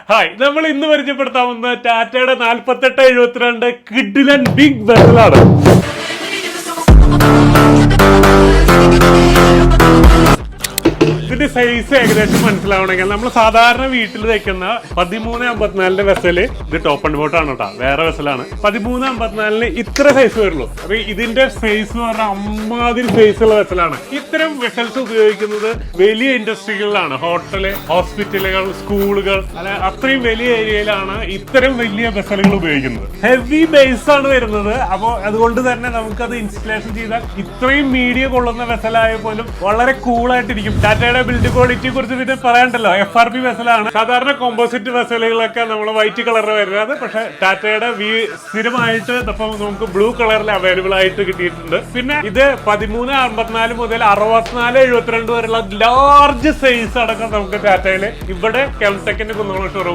Hi, നമ്മൾ ഇന്ന് പരിചയപ്പെടുത്താവുന്ന ടാറ്റയുടെ 4872 കിഡിലൻ ബിഗ് വെസലാണ്. ഇതിന്റെ സൈസ് ഏകദേശം മനസ്സിലാവണമെങ്കിൽ നമ്മൾ സാധാരണ വീട്ടിൽ വെക്കുന്ന 1354 വെസല് ഇത് ടോപ്പ് ആൻഡ് ബോട്ടാണ് കേട്ടോ, വേറെ വെസലാണ്. 1354 ഇത്ര സൈസ് വരുള്ളൂ. അപ്പൊ ഇതിന്റെ സൈസ് എന്ന് പറഞ്ഞാൽ അമ്മാതിരി സൈസ് ഉള്ള വെസലാണ്. ഇത്തരം വെസൽസ് ഉപയോഗിക്കുന്നത് വലിയ ഇൻഡസ്ട്രികളിലാണ്, ഹോട്ടല്, ഹോസ്പിറ്റലുകൾ, സ്കൂളുകൾ, അല്ലെ അത്രയും വലിയ ഏരിയയിലാണ് ഇത്തരം വലിയ വെസലുകൾ ഉപയോഗിക്കുന്നത്. ഹെവി ബേസ് ആണ് വരുന്നത്. അപ്പോൾ അതുകൊണ്ട് തന്നെ നമുക്കത് ഇൻസ്റ്റലേഷൻ ചെയ്താൽ ഇത്രയും മീഡിയ കൊള്ളുന്ന വെസലായ പോലും വളരെ കൂളായിട്ടിരിക്കും. ടാറ്റയുടെ ബിൽഡ് ക്വാളിറ്റിയെ കുറിച്ച് പിന്നെ പറയണ്ടല്ലോ, FRP വെസലാണ്. സാധാരണ കോമ്പോസിറ്റ് വെസലുകളൊക്കെ നമ്മൾ വൈറ്റ് കളറിൽ വരുന്നത്, പക്ഷെ ടാറ്റയുടെ സ്ഥിരമായിട്ട് ഇപ്പം നമുക്ക് ബ്ലൂ കളറിൽ അവൈലബിൾ ആയിട്ട് കിട്ടിയിട്ടുണ്ട്. പിന്നെ ഇത് 1354 മുതൽ 6472 വരെയുള്ള ലാർജ് സൈസ് അടക്കം നമുക്ക് ടാറ്റയില് ഇവിടെ കെംടെക്കിന്റെ കുന്നംകുളം ഷോറൂം